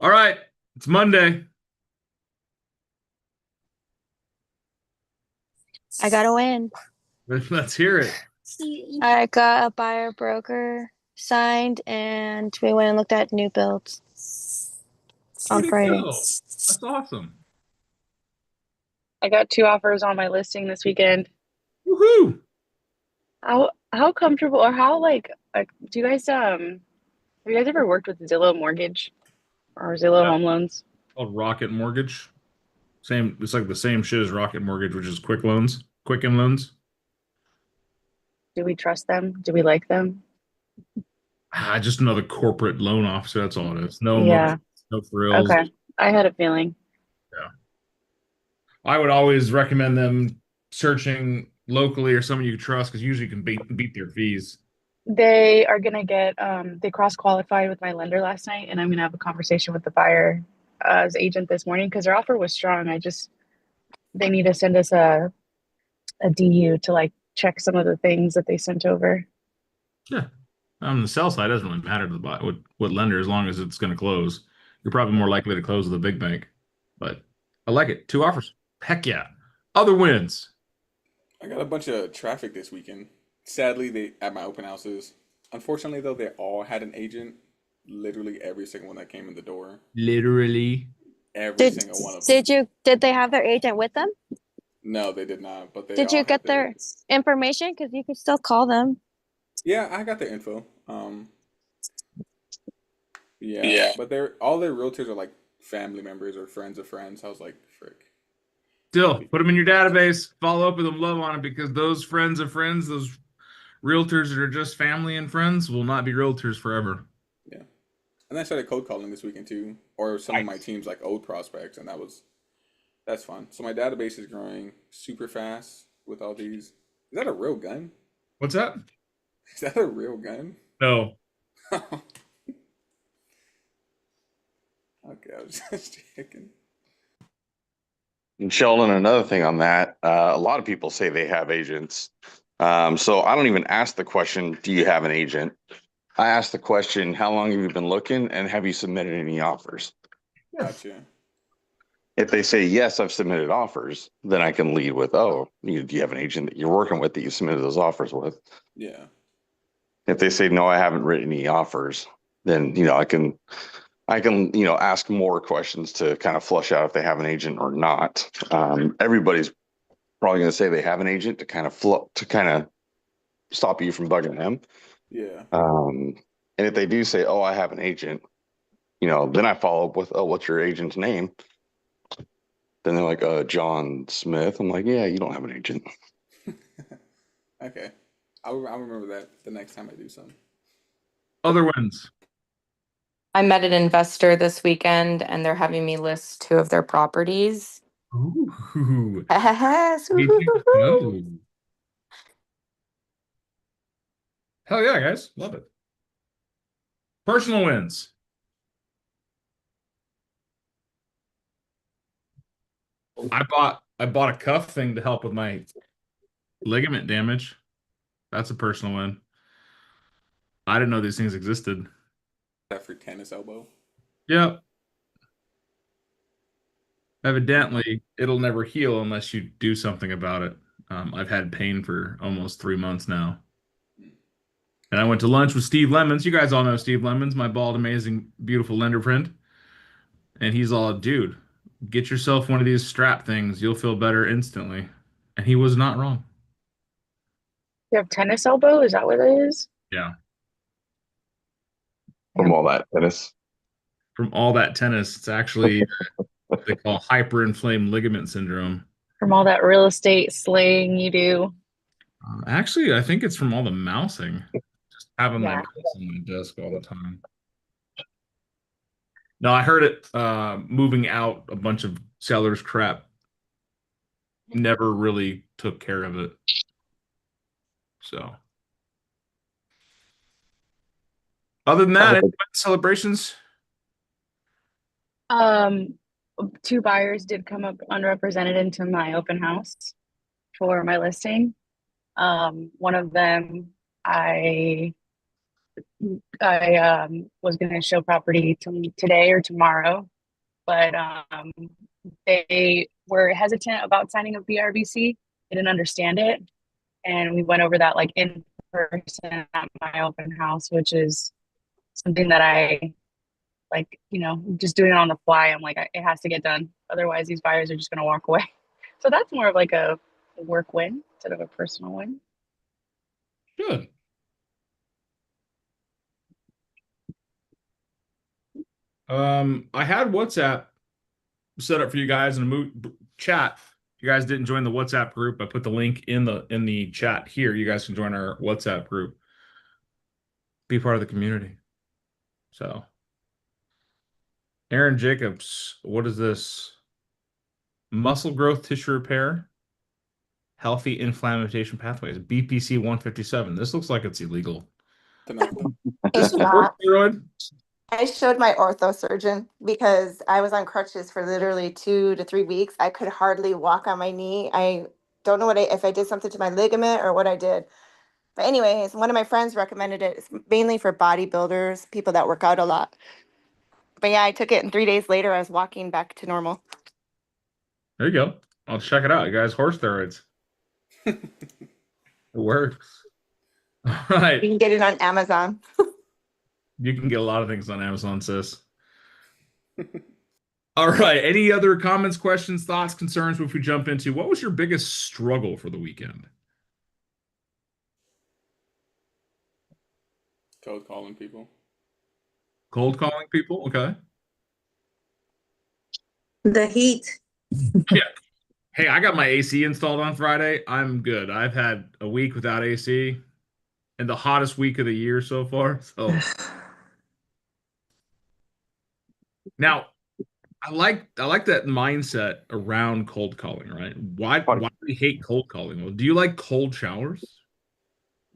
All right, it's Monday. I got a win. Let's hear it. I got a buyer broker signed and we went and looked at new builds Way on to Friday. go. That's awesome. I got two offers on my listing this weekend. Woohoo! How comfortable or how do you guys have you guys ever worked with Zillow Mortgage or Zillow Yeah. Home Loans? Called Rocket Mortgage. Same, it's like the same shit as Rocket Mortgage, which is quick loans, Quicken loans. Do we trust them? Do we like them? Just another corporate loan officer. That's all it is. No Yeah. emotion, no frills. Okay. I had a feeling. Yeah. I would always recommend them searching locally or someone you can trust because usually you can beat their fees. They are gonna get they cross-qualified with my lender last night, and I'm gonna have a conversation with the buyer as agent this morning because their offer was strong. They need to send us a DU to like check some of the things that they sent over. Yeah. On the sell side, it doesn't really matter to the buy what lender as long as it's going to close. You're probably more likely to close with a big bank. But I like it. Two offers. Heck yeah. Other wins. I got a bunch of traffic this weekend. Sadly, they at my open houses. Unfortunately, though, they all had an agent. Literally every single one that came in the door. Literally. Every Did single one of them. did they have their agent with them? No, they did not, but they Did all you had get their. their information? Because you could still call them. Yeah, I got their info. Yeah, Yeah. but they're all their realtors are like family members or friends of friends. I was like, frick. Still, put them in your database. Follow up with them. Love on them because those friends of friends, those realtors that are just family and friends, will not be realtors forever. Yeah, and I started cold calling this weekend too, or some of my Nice. teams like old prospects, and that's fun. So my database is growing super fast with all these. Is that a real gun? What's that? Is that a real gun? No. Okay, I was just checking. And Sheldon, another thing on that, a lot of people say they have agents. So I don't even ask the question, do you have an agent? I ask the question, how long have you been looking and have you submitted any offers? Gotcha. If they say, yes, I've submitted offers, then I can lead with, oh, do you have an agent that you're working with that you submitted those offers with? Yeah. If they say, no, I haven't written any offers, then, I can, ask more questions to kind of flush out if they have an agent or not. Everybody's probably going to say they have an agent to kind of stop you from bugging them. Yeah. And if they do say, "Oh, I have an agent," then I follow up with, "Oh, what's your agent's name?" Then they're like, John Smith." I'm like, "Yeah, you don't have an agent." Okay. I'll remember that the next time I do something. Other wins. I met an investor this weekend and they're having me list two of their properties. Ooh. Yes. Need you to Woo-hoo-hoo-hoo. know. Hell yeah, guys. Love it. Personal wins. I bought a cuff thing to help with my ligament damage. That's a personal win. I didn't know these things existed. That for tennis elbow. Yep. Evidently, it'll never heal unless you do something about it. I've had pain for almost 3 months now. And I went to lunch with Steve Lemons. You guys all know Steve Lemons, my bald, amazing, beautiful lender friend. And he's all, dude, get yourself one of these strap things. You'll feel better instantly. And he was not wrong. You have tennis elbow? Is that what it is? Yeah. From Damn. all that tennis. From all that tennis, it's actually what they call hyperinflamed ligament syndrome. From all that real estate slaying you do. Actually, I think it's from all the mousing. Just having my Yeah. mouse on my desk all the time. No, I heard it moving out a bunch of sellers crap. Never really took care of it. So, other than I that, hope any celebrations? Um, Two buyers did come up unrepresented into my open house for my listing. One of them I I was going to show property today or tomorrow, but they were hesitant about signing a BRBC. They didn't understand it, and we went over that like in person at my open house, which is something that I like. Just doing it on the fly. I'm like, it has to get done, otherwise these buyers are just going to walk away. So that's more of like a work win instead of a personal win. Good. I had WhatsApp set up for you guys in a chat. If you guys didn't join the WhatsApp group, I put the link in the chat here. You guys can join our WhatsApp group. Be part of the community. So, Aaron Jacobs, what is this? Muscle growth, tissue repair, healthy inflammation pathways, BPC 157. This looks like it's illegal. It's This not. steroid? I showed my ortho surgeon because I was on crutches for literally 2 to 3 weeks. I could hardly walk on my knee. I don't know if I did something to my ligament or what I did. But anyways, one of my friends recommended it. It's mainly for bodybuilders, people that work out a lot. But yeah, I took it and 3 days later I was walking back to normal. There you go. I'll check it out, you guys. Horse steroids. It works. All right. You can get it on Amazon. You can get a lot of things on Amazon, sis. All right. Any other comments, questions, thoughts, concerns before we jump into what was your biggest struggle for the weekend? Cold calling people. Cold calling people? Okay. The heat. Yeah. Hey, I got my AC installed on Friday. I'm good. I've had a week without AC and the hottest week of the year so far. So now I like that mindset around cold calling, right? Why do we hate cold calling? Well, do you like cold showers?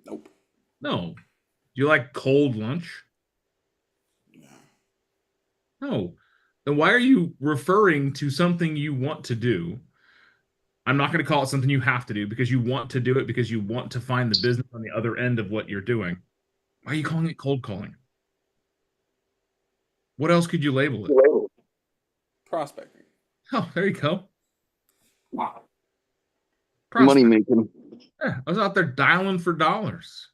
Nope. No. Do you like cold lunch? No. Then why are you referring to something you want to do? I'm not going to call it something you have to do because you want to do it because you want to find the business on the other end of what you're doing. Why are you calling it cold calling? What else could you label it? Prospecting. Oh, there you go. Wow. Prospect. Money making. Yeah, I was out there dialing for dollars.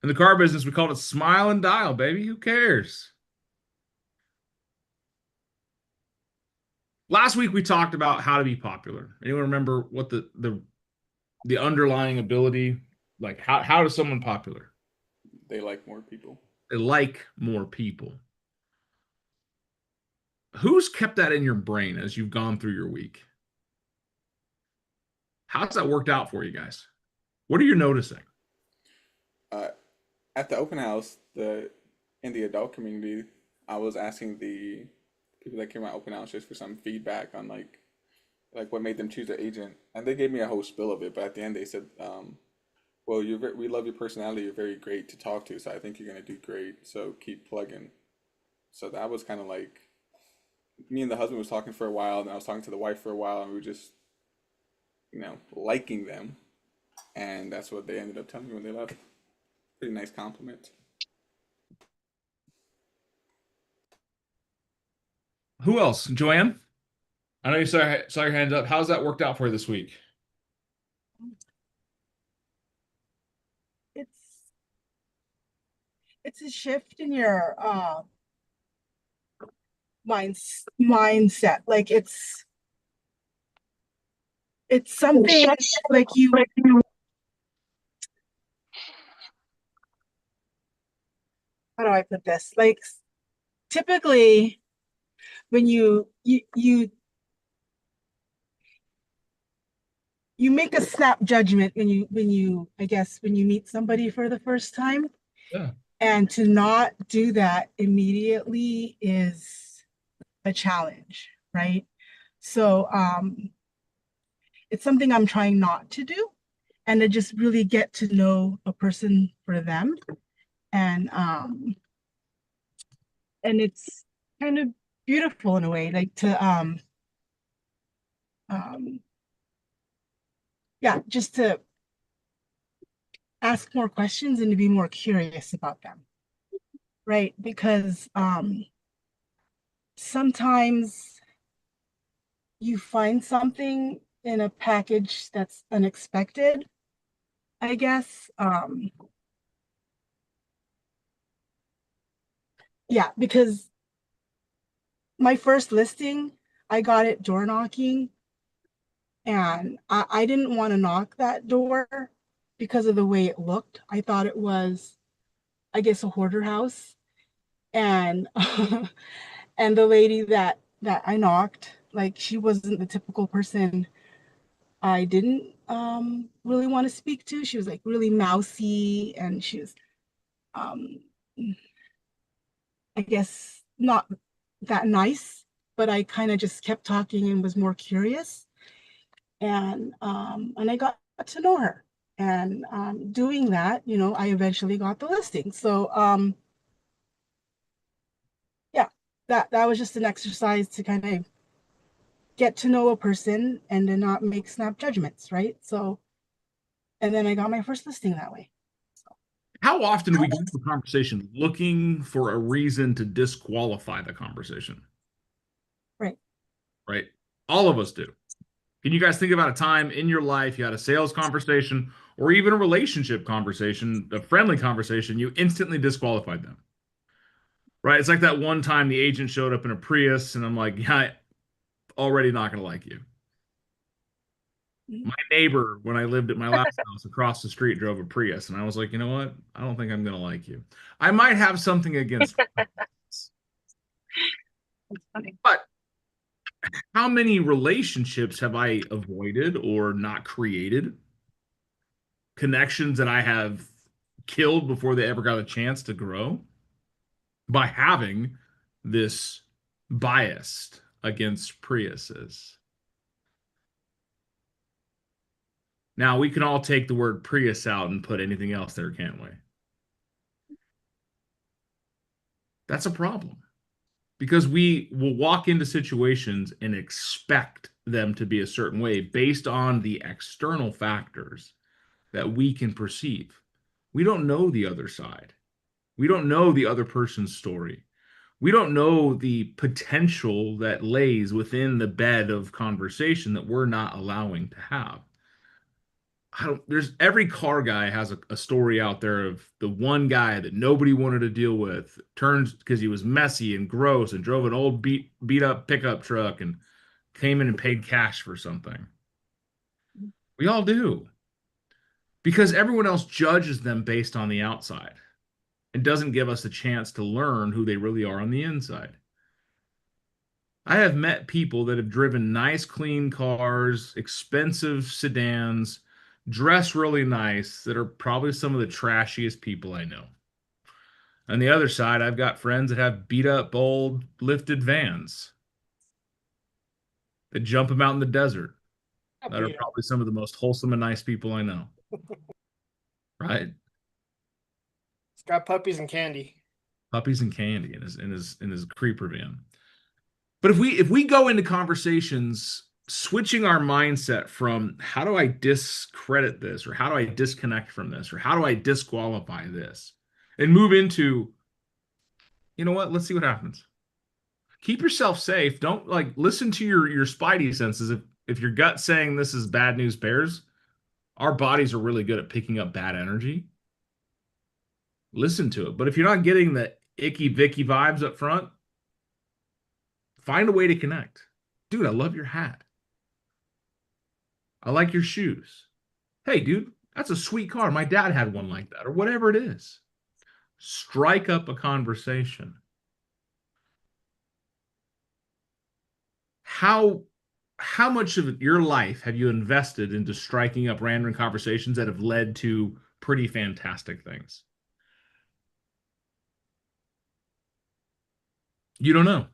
In the car business, we called it smile and dial, baby. Who cares? Last week we talked about how to be popular. Anyone remember what the underlying ability, like how is someone popular? They like more people. They like more people. Who's kept that in your brain as you've gone through your week? How's that worked out for you guys? What are you noticing? At the open house, in the adult community, I was asking the people that came out open house just for some feedback on like what made them choose their agent, and they gave me a whole spill of it. But at the end, they said, "Well, we love your personality. You're very great to talk to, so I think you're gonna do great. So keep plugging." So that was kind of like me and the husband was talking for a while, and I was talking to the wife for a while, and we were just liking them, and that's what they ended up telling me when they left. Pretty nice compliment. Who else? Joanne? I know you saw your hands up. How's that worked out for you this week? It's a shift in your mindset. Like it's something like you how do I put this? Like typically when you make a snap judgment when you I guess when you meet somebody for the first time. Yeah. And to not do that immediately is a challenge, right? So it's something I'm trying not to do, and to just really get to know a person for them. And it's kind of beautiful in a way, like to yeah, just to ask more questions and to be more curious about them, right? Because sometimes you find something in a package that's unexpected, I guess. Yeah, because my first listing, I got it door knocking, and I didn't want to knock that door because of the way it looked. I thought it was, I guess, a hoarder house. And and the lady that I knocked, like, she wasn't the typical person I didn't really want to speak to. She was like really mousy, and she was um I guess not that nice, but I kind of just kept talking and was more curious. And I got to know her. And doing that, I eventually got the listing. So yeah, that was just an exercise to kind of get to know a person and to not make snap judgments, right? So, and then I got my first listing that way. How often do we go into a conversation looking for a reason to disqualify the conversation? Right. Right. All of us do. Can you guys think about a time in your life you had a sales conversation or even a relationship conversation, a friendly conversation, you instantly disqualified them? Right. It's like that one time the agent showed up in a Prius and I'm like, yeah, I'm already not going to like you. My neighbor, when I lived at my last house across the street, drove a Prius, and I was like, you know what? I don't think I'm going to like you. I might have something against Prius, That's funny. but how many relationships have I avoided or not created? Connections that I have killed before they ever got a chance to grow by having this bias against Priuses. Now, we can all take the word Prius out and put anything else there, can't we? That's a problem because we will walk into situations and expect them to be a certain way based on the external factors that we can perceive. We don't know the other side. We don't know the other person's story. We don't know the potential that lays within the bed of conversation that we're not allowing to have. There's every car guy has a story out there of the one guy that nobody wanted to deal with, turns because he was messy and gross and drove an old beat up pickup truck and came in and paid cash for something. We all do. Because everyone else judges them based on the outside and doesn't give us a chance to learn who they really are on the inside. I have met people that have driven nice, clean cars, expensive sedans, dress really nice, that are probably some of the trashiest people I know. On the other side, I've got friends that have beat up old lifted vans that jump them out in the desert that are probably some of the most wholesome and nice people I know. Right? It's got puppies and candy. Puppies and candy in his creeper van. But if we go into conversations switching our mindset from how do I discredit this, or how do I disconnect from this, or how do I disqualify this, and move into, you know what, let's see what happens. Keep yourself safe. Don't listen to your spidey senses. If your gut's saying this is bad news bears, our bodies are really good at picking up bad energy. Listen to it. But if you're not getting the icky Vicky vibes up front, find a way to connect. Dude, I love your hat. I like your shoes. Hey, dude, that's a sweet car. My dad had one like that, or whatever it is. Strike up a conversation. How much of your life have you invested into striking up random conversations that have led to pretty fantastic things? You don't know,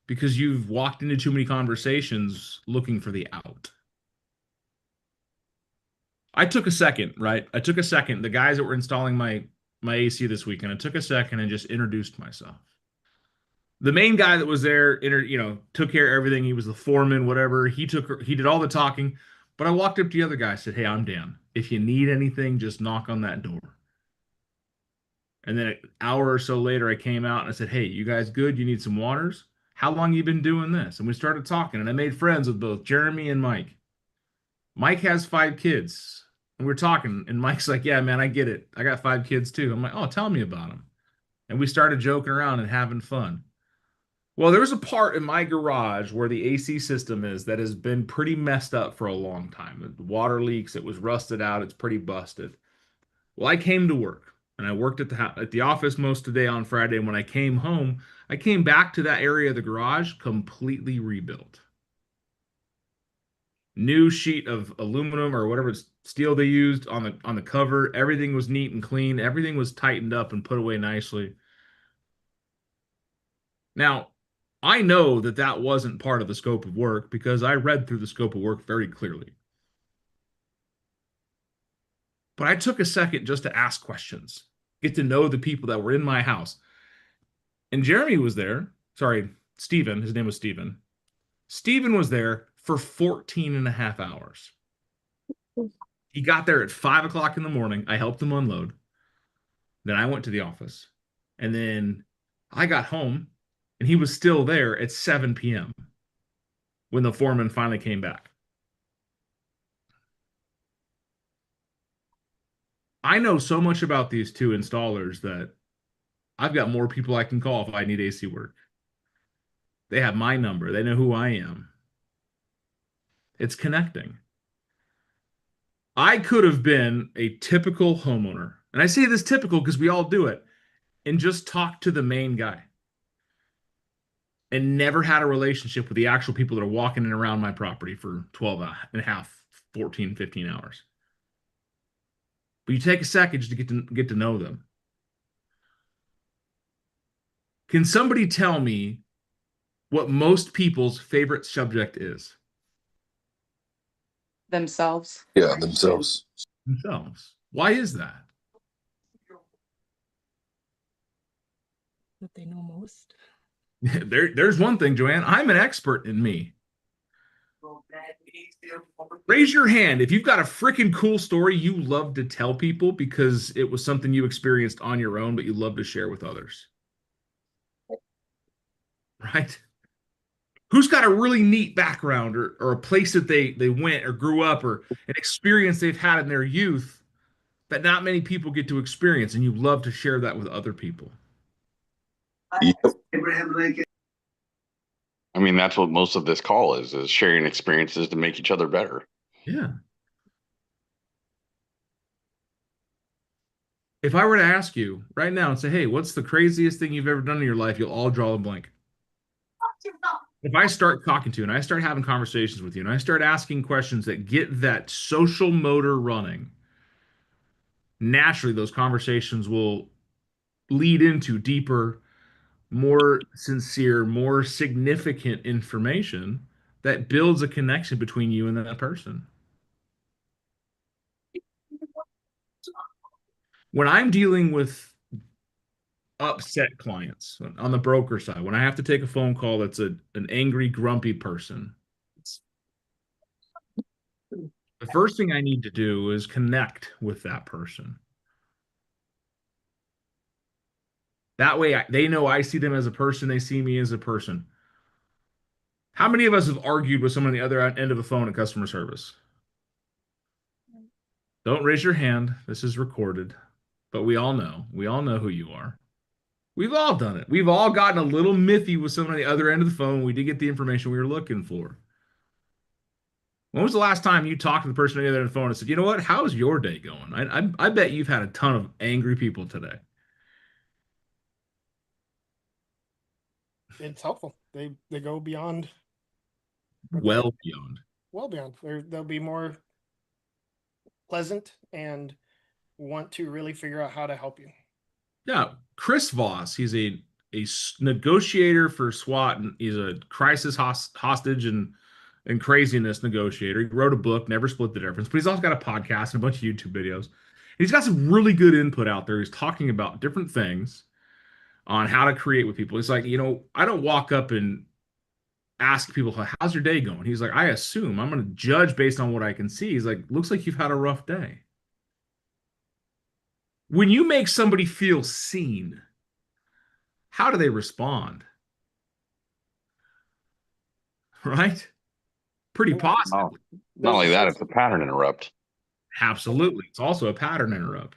because you've walked into too many conversations looking for the out. I took a second, right? I took a second. The guys that were installing my AC this weekend, I took a second and just introduced myself. The main guy that was there, took care of everything. He was the foreman, whatever. He did all the talking. But I walked up to the other guy, said, "Hey, I'm Dan. If you need anything, just knock on that door." And then an hour or so later, I came out and I said, "Hey, you guys good? You need some waters? How long you been doing this?" And we started talking, and I made friends with both Jeremy and Mike. Mike has 5 kids. And we're talking, and Mike's like, "Yeah, man, I get it. I got 5 kids too." I'm like, "Oh, tell me about them." And we started joking around and having fun. Well, there was a part in my garage where the AC system is that has been pretty messed up for a long time. The water leaks, it was rusted out, it's pretty busted. Well, I came to work and I worked at the office most of the day on Friday. And when I came home, I came back to that area of the garage completely rebuilt. New sheet of aluminum or whatever steel they used on the cover. Everything was neat and clean. Everything was tightened up and put away nicely. Now, I know that that wasn't part of the scope of work because I read through the scope of work very clearly. But I took a second just to ask questions, get to know the people that were in my house. And Jeremy was there. Sorry, Steven. His name was Steven. Steven was there for 14 and a half hours. He got there at 5 o'clock in the morning. I helped him unload. Then I went to the office. And then I got home and he was still there at 7 p.m. when the foreman finally came back. I know so much about these two installers that I've got more people I can call if I need AC work. They have my number. They know who I am. It's connecting. I could have been a typical homeowner. And I say this typical because we all do it. And just talk to the main guy. And never had a relationship with the actual people that are walking in and around my property for 12 and a half, 14, 15 hours. But you take a second just to get to know them. Can somebody tell me what most people's favorite subject is? Themselves. Yeah, themselves. Themselves. Why is that? What they know most. There's one thing, Joanne. I'm an expert in me. Raise your hand if you've got a freaking cool story you love to tell people because it was something you experienced on your own, but you love to share with others. Right? Who's got a really neat background or a place that they went or grew up or an experience they've had in their youth that not many people get to experience, and you love to share that with other people? Yep. I mean, that's what most of this call is sharing experiences to make each other better. Yeah. If I were to ask you right now and say, "Hey, what's the craziest thing you've ever done in your life?" You'll all draw a blank. If I start talking to you and I start having conversations with you and I start asking questions that get that social motor running, naturally those conversations will lead into deeper, more sincere, more significant information that builds a connection between you and that person. When I'm dealing with upset clients on the broker side, when I have to take a phone call that's an angry, grumpy person, the first thing I need to do is connect with that person. That way they know I see them as a person, they see me as a person. How many of us have argued with someone on the other end of the phone at customer service? Don't raise your hand. This is recorded. But we all know. We all know who you are. We've all done it. We've all gotten a little miffy with someone on the other end of the phone. We did get the information we were looking for. When was the last time you talked to the person on the other end of the phone and said, "You know what? How's your day going?" I bet you've had a ton of angry people today. It's helpful. They go beyond. Well beyond. Well beyond. They'll be more pleasant and want to really figure out how to help you. Yeah, Chris Voss, he's a negotiator for SWAT, and he's a crisis hostage and craziness negotiator. He wrote a book, Never Split the Difference, but he's also got a podcast and a bunch of YouTube videos. And he's got some really good input out there. He's talking about different things on how to create with people. It's like, I don't walk up and ask people, how's your day going? He's like, I assume I'm going to judge based on what I can see. He's like, looks like you've had a rough day. When you make somebody feel seen, how do they respond? Right? Pretty positive. Not only that, it's a pattern interrupt. Absolutely. It's also a pattern interrupt.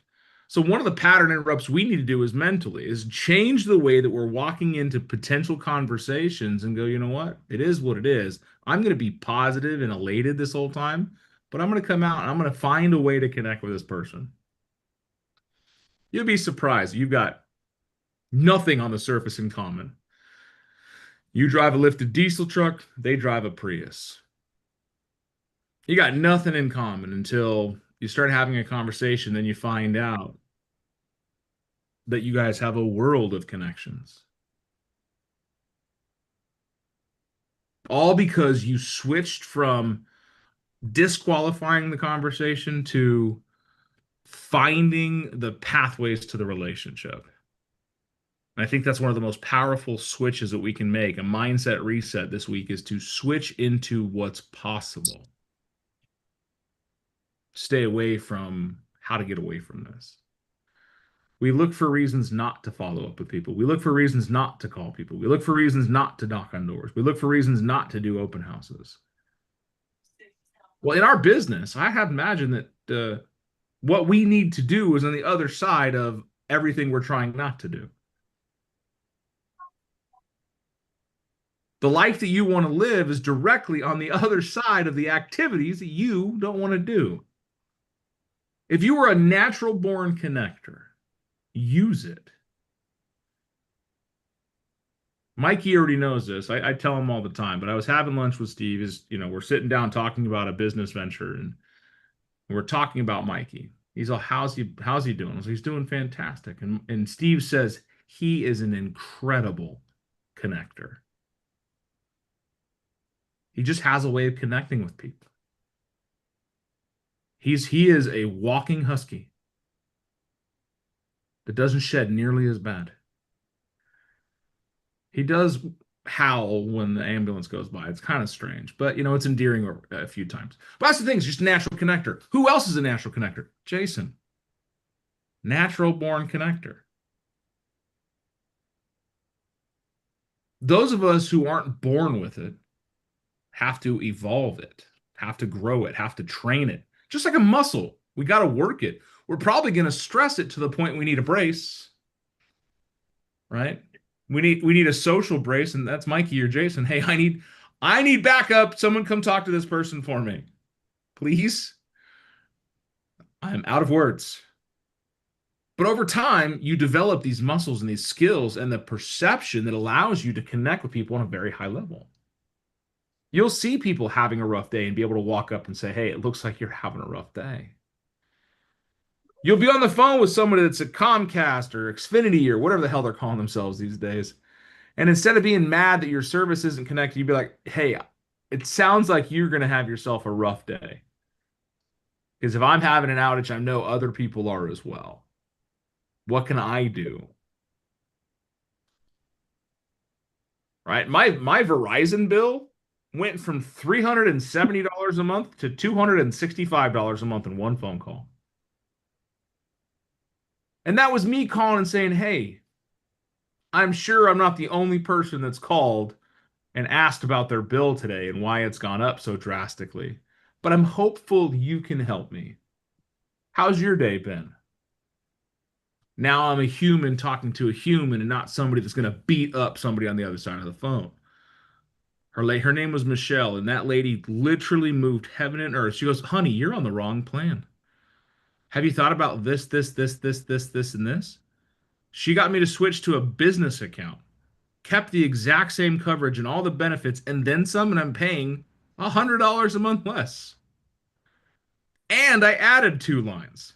So one of the pattern interrupts we need to do is mentally is change the way that we're walking into potential conversations and go, you know what? It is what it is. I'm going to be positive and elated this whole time, but I'm going to come out and I'm going to find a way to connect with this person. You'll be surprised. You've got nothing on the surface in common. You drive a lifted diesel truck, they drive a Prius. You got nothing in common until you start having a conversation, then you find out that you guys have a world of connections. All because you switched from disqualifying the conversation to finding the pathways to the relationship. And I think that's one of the most powerful switches that we can make. A mindset reset this week is to switch into what's possible. Stay away from how to get away from this. We look for reasons not to follow up with people. We look for reasons not to call people. We look for reasons not to knock on doors. We look for reasons not to do open houses. Well, in our business, I have imagined that what we need to do is on the other side of everything we're trying not to do. The life that you want to live is directly on the other side of the activities that you don't want to do. If you were a natural born connector, use it. Mikey already knows this. I tell him all the time, but I was having lunch with Steve. We're sitting down talking about a business venture, and we're talking about Mikey. He's all, how's he doing? I was like, he's doing fantastic. And Steve says he is an incredible connector. He just has a way of connecting with people. He is a walking husky that doesn't shed nearly as bad. He does howl when the ambulance goes by. It's kind of strange, but it's endearing a few times. But that's the thing, it's just a natural connector. Who else is a natural connector? Jason. Natural born connector. Those of us who aren't born with it have to evolve it, have to grow it, have to train it. Just like a muscle, we got to work it. We're probably going to stress it to the point we need a brace, right? We need a social brace, and that's Mikey or Jason. Hey, I need backup. Someone come talk to this person for me, please. I'm out of words. But over time, you develop these muscles and these skills and the perception that allows you to connect with people on a very high level. You'll see people having a rough day and be able to walk up and say, hey, it looks like you're having a rough day. You'll be on the phone with somebody that's at Comcast or Xfinity or whatever the hell they're calling themselves these days. And instead of being mad that your service isn't connected, you'd be like, hey, it sounds like you're going to have yourself a rough day. Because if I'm having an outage, I know other people are as well. What can I do? Right? My Verizon bill went from $370 a month to $265 a month in one phone call. And that was me calling and saying, hey, I'm sure I'm not the only person that's called and asked about their bill today and why it's gone up so drastically. But I'm hopeful you can help me. How's your day been? Now I'm a human talking to a human and not somebody that's going to beat up somebody on the other side of the phone. Her name was Michelle, and that lady literally moved heaven and earth. She goes, honey, you're on the wrong plan. Have you thought about this, and this? She got me to switch to a business account, kept the exact same coverage and all the benefits, and then some, and I'm paying $100 a month less. And I added 2 lines.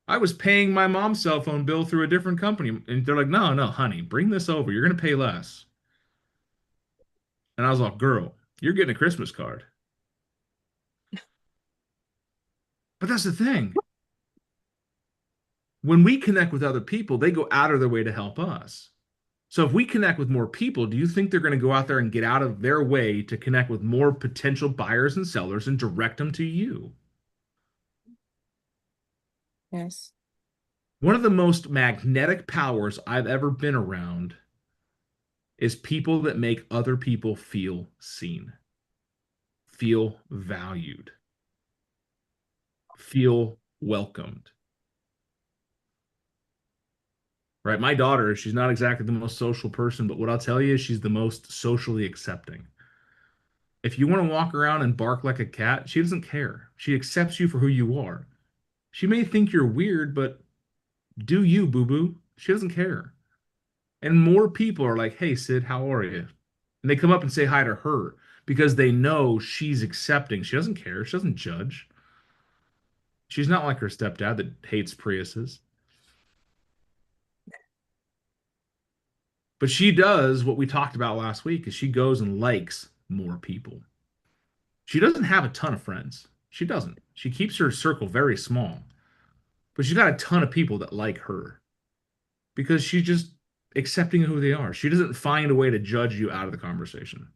I was paying my mom's cell phone bill through a different company, and they're like, no, honey, bring this over. You're going to pay less. And I was like, girl, you're getting a Christmas card. But that's the thing. When we connect with other people, they go out of their way to help us. So if we connect with more people, do you think they're going to go out there and get out of their way to connect with more potential buyers and sellers and direct them to you? Yes. One of the most magnetic powers I've ever been around is people that make other people feel seen, feel valued, feel welcomed. Right? My daughter, she's not exactly the most social person, but what I'll tell you is she's the most socially accepting. If you want to walk around and bark like a cat, she doesn't care. She accepts you for who you are. She may think you're weird, but do you, boo boo? She doesn't care. And more people are like, hey, Sid, how are you? And they come up and say hi to her because they know she's accepting. She doesn't care. She doesn't judge. She's not like her stepdad that hates Priuses. But she does what we talked about last week is she goes and likes more people. She doesn't have a ton of friends. She doesn't. She keeps her circle very small. But she's got a ton of people that like her because she's just accepting who they are. She doesn't find a way to judge you out of the conversation.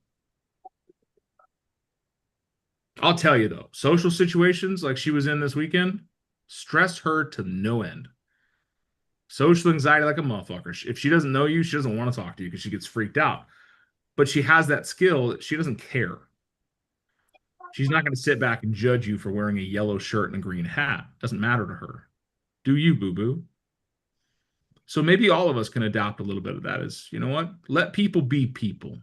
I'll tell you though, social situations like she was in this weekend stress her to no end. Social anxiety like a motherfucker. If she doesn't know you, she doesn't want to talk to you because she gets freaked out. But she has that skill that she doesn't care. She's not going to sit back and judge you for wearing a yellow shirt and a green hat. Doesn't matter to her. Do you, boo boo? So maybe all of us can adopt a little bit of that is, you know what? Let people be people.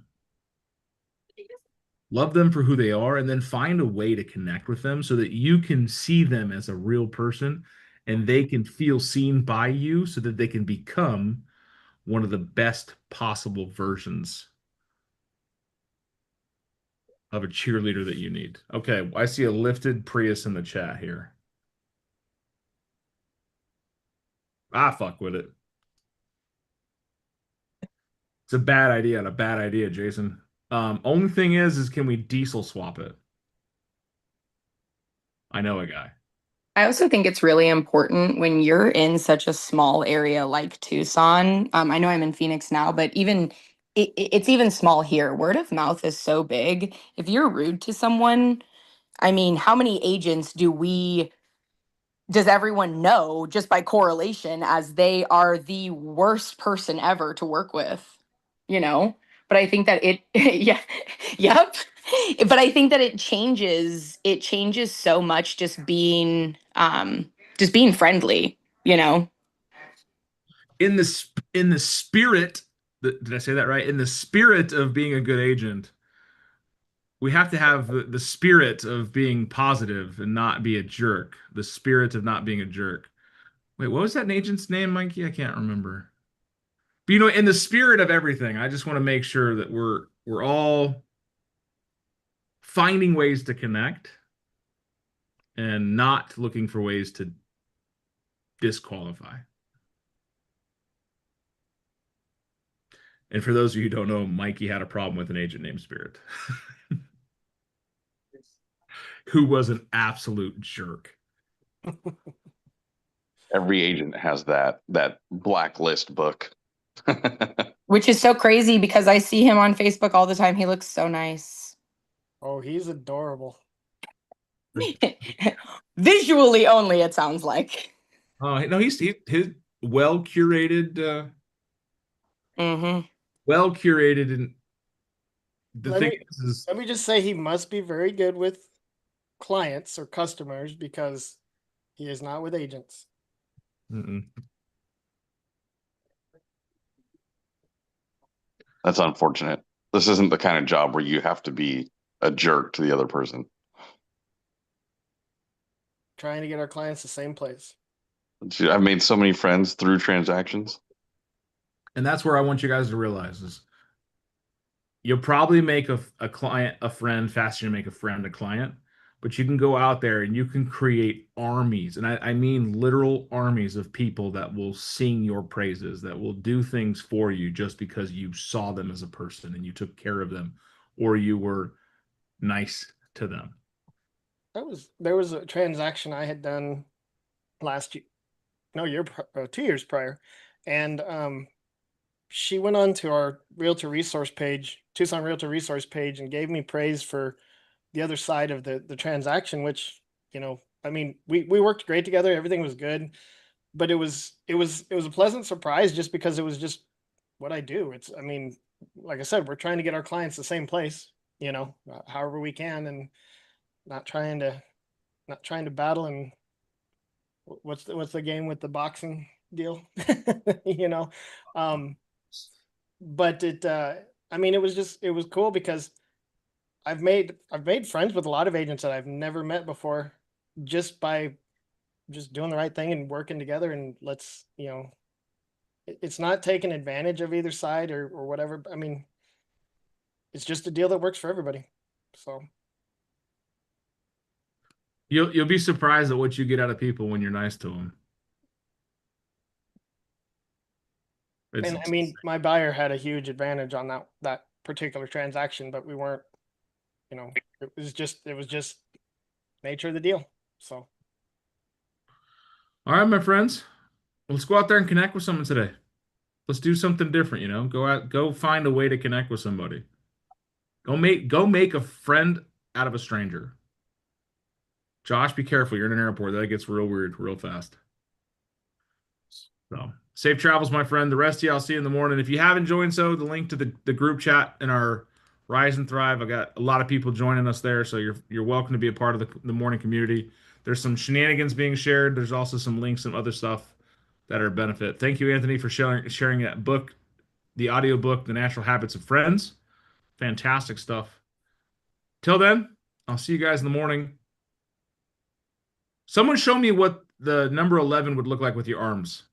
Love them for who they are and then find a way to connect with them so that you can see them as a real person and they can feel seen by you so that they can become one of the best possible versions of a cheerleader that you need. Okay, I see a lifted Prius in the chat here. I fuck with it. It's a bad idea and a bad idea, Jason. Only thing is can we diesel swap it? I know a guy. I also think it's really important when you're in such a small area like Tucson. I know I'm in Phoenix now, but even it's even small here. Word of mouth is so big. If you're rude to someone, I mean, how many agents does everyone know just by correlation as they are the worst person ever to work with, you know? But I think that yeah, yep. But I think that it changes so much just being friendly, you know? In the spirit, did I say that right? In the spirit of being a good agent, we have to have the spirit of being positive and not be a jerk. The spirit of not being a jerk. Wait, what was that agent's name, Mikey? I can't remember. But in the spirit of everything, I just want to make sure that we're all finding ways to connect and not looking for ways to disqualify. And for those of you who don't know, Mikey had a problem with an agent named Spirit who was an absolute jerk. Every agent has that blacklist book. Which is so crazy because I see him on Facebook all the time. He looks so nice. Oh, he's adorable. Visually only, it sounds like. Oh no, he's his well curated, well curated, and let me just say he must be very good with clients or customers because he is not with agents. That's unfortunate. This isn't the kind of job where you have to be a jerk to the other person. Trying to get our clients the same place. I've made so many friends through transactions. And that's where I want you guys to realize is you'll probably make a client a friend faster than you make a friend a client, but you can go out there and you can create armies. And I mean literal armies of people that will sing your praises, that will do things for you just because you saw them as a person and you took care of them or you were nice to them. There was a transaction I had done last year, 2 years prior, and she went on to our Realtor Resource page, Tucson Realtor Resource page, and gave me praise for the other side of the transaction, which, I mean, we worked great together. Everything was good, but it was a pleasant surprise just because it was just what I do. It's, I mean, like I said, we're trying to get our clients the same place, however we can, and not trying to battle. And what's the game with the boxing deal, but I mean, it was cool because I've made friends with a lot of agents that I've never met before, just by just doing the right thing and working together. And it's not taking advantage of either side or whatever. I mean, it's just a deal that works for everybody. So You'll be surprised at what you get out of people when you're nice to them. and I mean, my buyer had a huge advantage on that particular transaction, but we weren't, it was just nature of the deal. So All right, my friends, let's go out there and connect with someone today. Let's do something different, Go out, go find a way to connect with somebody. Go make a friend out of a stranger. Josh, be careful. You're in an airport. That gets real weird real fast. So safe travels, my friend. The rest of you, I'll see you in the morning. If you haven't joined, the link to the group chat in our Rise and Thrive. I got a lot of people joining us there, so you're welcome to be a part of the morning community. There's some shenanigans being shared. There's also some links and other stuff that are a benefit. Thank you, Anthony, for sharing that book, the audio book, The Natural Habits of Friends. Fantastic stuff. Till then, I'll see you guys in the morning. Someone show me what the number 11 would look like with your arms.